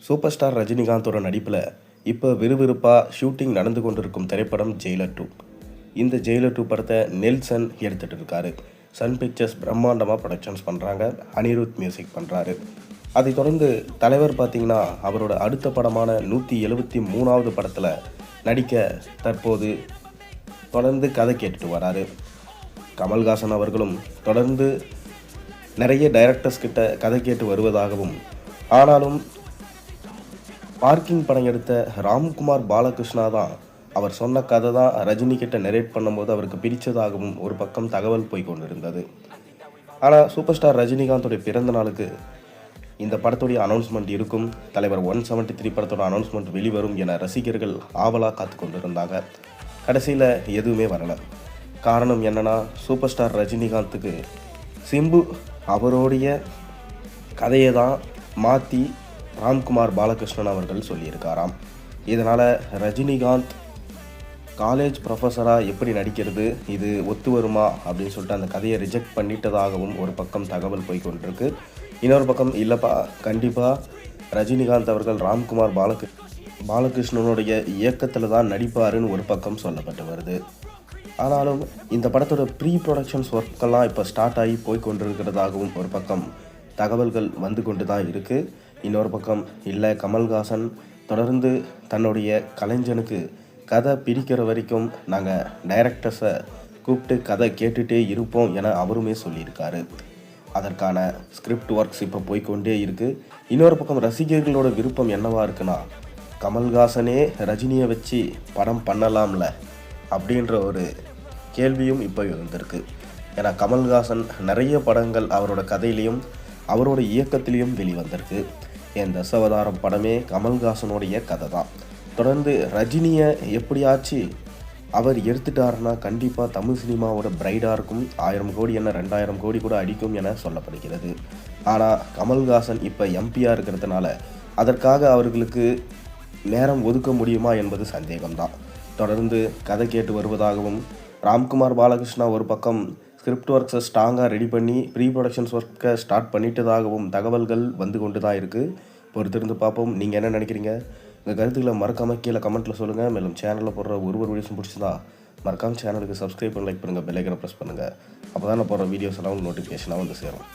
Super star ரஜினிகாந்தோட நடிப்பில் இப்போ விறுவிறுப்பாக ஷூட்டிங் நடந்து கொண்டிருக்கும் திரைப்படம் ஜெயிலர் 2. இந்த ஜெயிலர் 2 படத்தை நெல்சன் எடுத்துகிட்டு இருக்காரு. சன் பிக்சர்ஸ் பிரம்மாண்டமாக ப்ரொடக்ஷன்ஸ் பண்ணுறாங்க. அனிருத் மியூசிக் பண்ணுறாரு. அதை தொடர்ந்து தலைவர் பார்த்திங்கன்னா அவரோட அடுத்த படமான 173வது படத்தில் நடிக்க தற்போது தொடர்ந்து கதை கேட்டுட்டு வராரு. கமல்ஹாசன் அவர்களும் தொடர்ந்து நிறைய டைரக்டர்ஸ் கிட்ட கதை கேட்டு வருவதாகவும், ஆனாலும் பார்க்கிங் படம் எடுத்த ராம்குமார் பாலகிருஷ்ணா தான் அவர் சொன்ன கதை தான் ரஜினி கிட்ட நரேட் பண்ணும்போது அவருக்கு பிடிச்சதாகவும் ஒரு பக்கம் தகவல் போய் கொண்டிருந்தது. ஆனால் சூப்பர் ஸ்டார் ரஜினிகாந்தோடைய பிறந்த நாளுக்கு இந்த படத்துடைய அனௌன்ஸ்மெண்ட் இருக்கும், தலைவர் 173 படத்தோட அனௌன்ஸ்மெண்ட் வெளிவரும் என ரசிகர்கள் ஆவலாக காத்து கொண்டிருந்தாங்க. கடைசியில் எதுவுமே வரலை. காரணம் என்னன்னா, சூப்பர் ஸ்டார் ரஜினிகாந்துக்கு சிம்பு அவருடைய கதையை தான் மாற்றி ராம்குமார் பாலகிருஷ்ணன் அவர்கள் சொல்லியிருக்காராம். இதனால் ரஜினிகாந்த் காலேஜ் ப்ரொஃபஸராக எப்படி நடிக்கிறது, இது ஒத்து வருமா அப்படின்னு சொல்லிட்டு அந்த கதையை ரிஜெக்ட் பண்ணிட்டதாகவும் ஒரு பக்கம் தகவல் போய் கொண்டிருக்கு. இன்னொரு பக்கம் இல்லைப்பா, கண்டிப்பாக ரஜினிகாந்த் அவர்கள் ராம்குமார் பாலகிருஷ்ணனுடைய இயக்கத்தில் தான் நடிப்பாருன்னு ஒரு பக்கம் சொல்லப்பட்டு வருது. ஆனாலும் இந்த படத்தோட ப்ரீ ப்ரொடக்ஷன்ஸ் ஒர்க்கெல்லாம் இப்போ ஸ்டார்ட் ஆகி போய் கொண்டிருக்கிறதாகவும் ஒரு பக்கம் தகவல்கள் வந்து கொண்டு தான் இருக்குது. இன்னொரு பக்கம் இல்லை, கமல்ஹாசன் தொடர்ந்து தன்னுடைய கலைஞனுக்கு கதை பிடிக்கிற வரைக்கும் நாங்கள் டைரக்டர்ஸை கூப்பிட்டு கதை கேட்டுகிட்டே இருப்போம் என அவருமே சொல்லியிருக்காரு. அதற்கான ஸ்கிரிப்ட் ஒர்க்ஸ் இப்போ போய்கொண்டே இருக்குது. இன்னொரு பக்கம் ரசிகர்களோட விருப்பம் என்னவாக இருக்குன்னா, கமல்ஹாசனே ரஜினியை வச்சு படம் பண்ணலாம்ல அப்படின்ற ஒரு கேள்வியும் இப்போ வந்திருக்கு. ஏன்னா கமல்ஹாசன் நிறைய படங்கள் அவரோட கதையிலையும் அவரோட இயக்கத்திலையும் வெளிவந்திருக்கு. என் தசாவதாரம் படமே கமல்ஹாசனுடைய கதை தான். தொடர்ந்து ரஜினியை எப்படியாச்சு அவர் எடுத்துட்டாருன்னா கண்டிப்பாக தமிழ் சினிமாவோட பிரைடாக இருக்கும். 1000 கோடி என்ன 2000 கோடி கூட அடிக்கும் என சொல்லப்படுகிறது. ஆனால் கமல்ஹாசன் இப்போ எம்பியாக இருக்கிறதுனால அதற்காக அவர்களுக்கு நேரம் ஒதுக்க முடியுமா என்பது சந்தேகம்தான். தொடர்ந்து கதை கேட்டு வருவதாகவும், ராம்குமார் பாலகிருஷ்ணா ஒரு பக்கம் ஸ்கிரிப்ட் ஒர்க்ஸை ஸ்ட்ராங்காக ரெடி பண்ணி ப்ரீ ப்ரொடக்ஷன்ஸ் ஒர்க்கை ஸ்டார்ட் பண்ணிட்டதாகவும் தகவல்கள் வந்து கொண்டு தான் இருக்குது. பொறுத்திருந்து பார்ப்போம். நீங்கள் என்ன நினைக்கிறீங்க? உங்கள் கருத்துக்களை மறக்காமல் கீழே கமெண்ட்டில் சொல்லுங்கள். மேலும் சேனலில் போடுற ஒரு வீடியோஸும் பிடிச்சதா மறக்காமல் சேனலுக்கு சப்ஸ்கிரைப் பண்ணி லைக் பண்ணுங்கள், பெல் ஐக்கனை ப்ரெஸ் பண்ணுங்கள். அப்போ தான் நான் போடுற வீடியோஸ் எல்லாம் நோட்டிஃபிகேஷனாக வந்து சேரும்.